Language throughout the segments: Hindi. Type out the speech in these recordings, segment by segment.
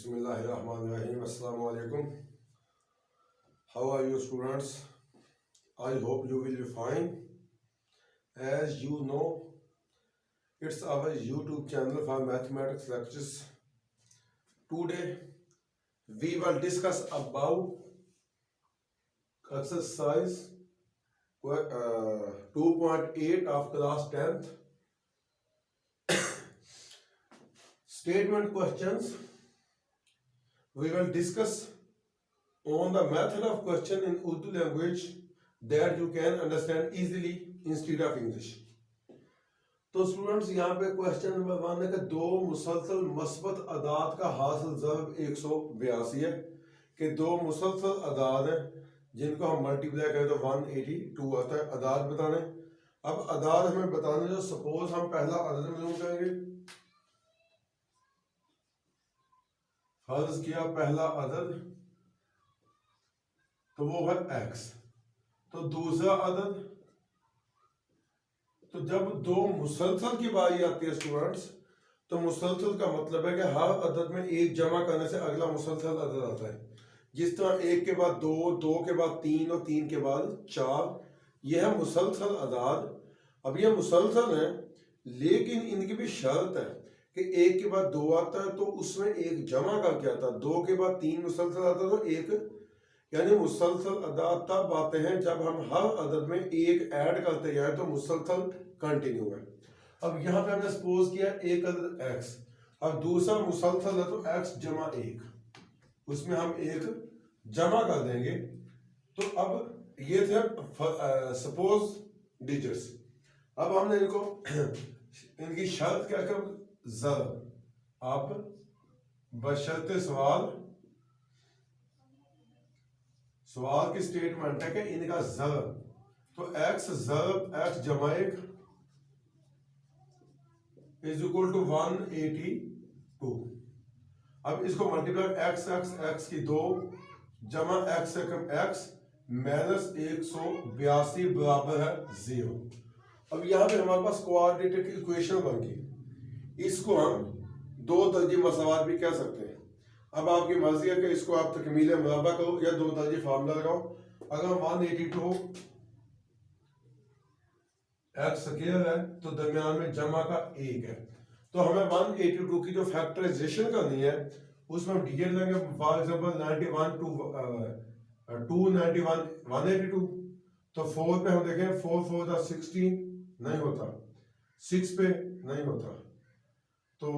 Bismillahirrahmanirrahim. Assalamu alaikum. How are you, students? I hope you will be fine. As you know, it's our YouTube channel for mathematics lectures. Today, we will discuss about exercise 2.8 of class 10th. Statement questions. We will discuss on the method of question in Urdu language that you can understand easily instead of English. तो स्टूडेंट्स यहाँ पे क्वेश्चन नंबर 1 है कि दो मुसलसल मस्बत अदाद का हासिल ज़र्ब 182 है कि दो मुसलसल अदाद हैं जिनको हम मल्टीप्लाई करें तो 182 आता है। अदाद बताने, अब अदाद हमें बताने जो सपोज हम पहला अदद मालूम करेंगे। फर्ज किया पहला अदद तो वो है x, तो दूसरा अदद, तो जब दो मुसलसल की बारी आती है स्टूडेंट्स तो मुसलसल का मतलब है कि हर अदद में एक जमा करने से अगला मुसलसल अदद आता है। जिस तरह एक के बाद दो, दो के बाद तीन और तीन के बाद चार, यह है मुसलसल अदाद। अब यह मुसलसल है लेकिन इनकी भी शर्त है कि एक के बाद दो आता है तो उसमें एक जमा करके आता है, दो के बाद तीन मुसलसल आता है तो एक, यानी मुसलसल अदाद तब आते हैं जब हम हर अदद में एक ऐड करते जाए तो मुसलसल कंटिन्यू है। अब यहाँ पे हमने सपोज किया एक अदद x, अब दूसरा मुसलसल है तो x जमा एक, उसमें हम एक जमा कर देंगे। तो अब ये थे सपोज डिजिट्स। अब हमने इनको इनकी शर्त क्या कर ज़र्ब, अब बशर्ते सवाल की स्टेटमेंट है कि इनका ज़र्ब, तो x ज़र्ब x जमा एक इज इक्वल टू 182। अब इसको मल्टीप्लाई x की दो जमा x से कम x माइनस 182 बराबर है 0। अब यहाँ पे हमारे पास क्वाड्रेटिक इक्वेशन बन गई, इसको हम दो दर्जे मसावात भी कह सकते हैं। अब आपकी मर्जी है कि इसको आप तकमील मुरब्बा करो या दो दर्जे फार्मूला लगाओ। अगर 182 x स्क्वायर है तो दरमियान में जमा का एक है, तो हमें 182 की जो फैक्टराइजेशन करनी है उसमें हम डिजिट लेंगे। फॉर एग्जांपल 91 टू 291 182, तो 4 पे हम देखें 4 4 दा 16 नहीं होता, 6 पे नहीं होता, तो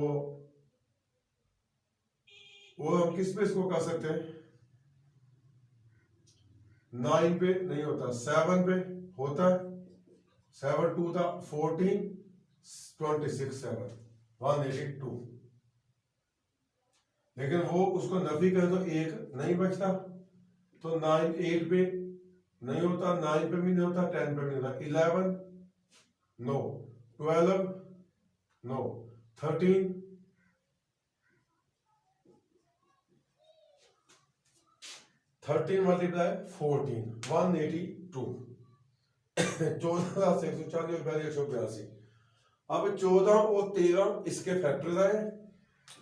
वो हम किस पे इसको कर सकते हैं, 9 पे नहीं होता, 7 पे होता है, 7 2 था 14 26 7 182, लेकिन वो उसको नफी करें तो एक नहीं बचता, तो 9 8 पे नहीं होता, 9 पे भी नहीं होता, 10 पे भी नहीं होता, 11 नो, 12 नो, 13 मल्टीप्लाई 14 182 14 से 140 और 182। अब 14 और 13 इसके फैक्टर्स आए।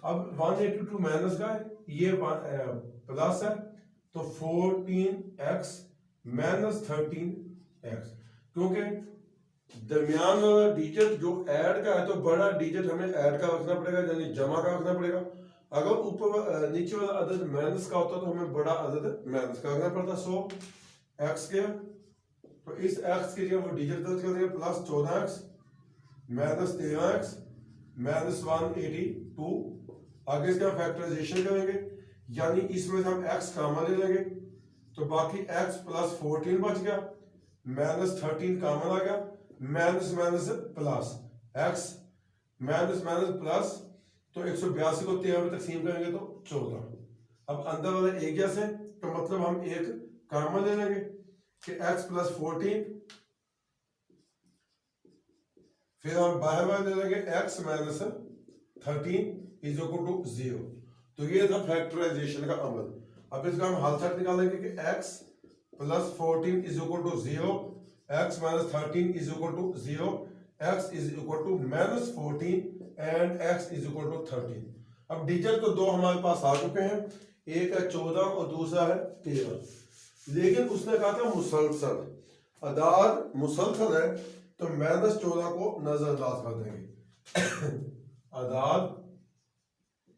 अब 182 माइनस का है, ये प्लस है, तो 14x माइनस 13x, क्योंकि दरमियान वाला डिजिट जो ऐड का है तो बड़ा डिजिट हमें ऐड का रखना पड़ेगा, यानी जमा का रखना पड़ेगा। अगर ऊपर नीचे वाला अदद माइनस का होता तो हमें बड़ा अदद माइनस का रखना पड़ता। सो x के, तो इस x के लिए वो डिजिट दर्ज कर देंगे, plus 14x minus 13x minus 182। आगे इसका फैक्टराइजेशन करेंगे, यानी इसमें से हम x कॉमन ले लेंगे तो बाकी x प्लस 14 बच गया, माइनस 13 कॉमन आ गया, minus minus plus x minus minus plus, तो 182 को 13 में तकसीम करेंगे तो 14। अब अंदर वाले एक जैसे, तो मतलब हम एक कॉमन ले लेंगे कि x प्लस 14, फिर हम बाहर वाले ले लेंगे x minus 13 is equal to 0। तो ये था फैक्टराइजेशन का अमल। अब इसका हम हल सेट निकालेंगे कि x plus 14 is equal to 0, x minus 13 is equal to 0, x is equal to minus 14 and x is equal to 13। अब डिजिट तो दो हमारे पास आ चुके हैं, एक है 14 और दूसरा है 13, लेकिन उसने कहा था मुसलसल, अदाद मुसलसल है तो -14 को नजरअंदाज कर देंगे। अदाद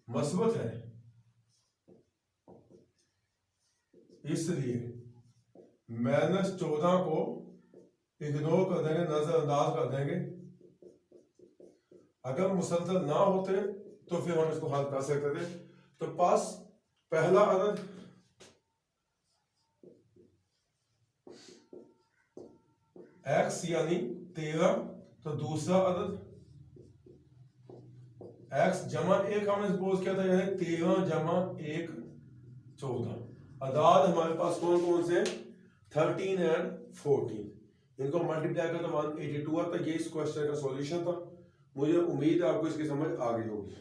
मस्बत है इसलिए -14 को इग्नोर कर देंगे, नजरअंदाज कर देंगे। अगर मुसलसल ना होते तो फिर हम इसको हल कर सकते थे। तो पास पहला अदद x यानी 13, तो दूसरा अदद x जमा 1 हमने सपोज किया था, यानी 13 जमा 1 14। अदाद हमारे पास कौन कौन से 13 एंड 14, इनको मल्टीप्लाई करते 182 आता। ये इस क्वेश्चन का सॉल्यूशन था। मुझे उम्मीद है आपको इसकी समझ आ गई होगी।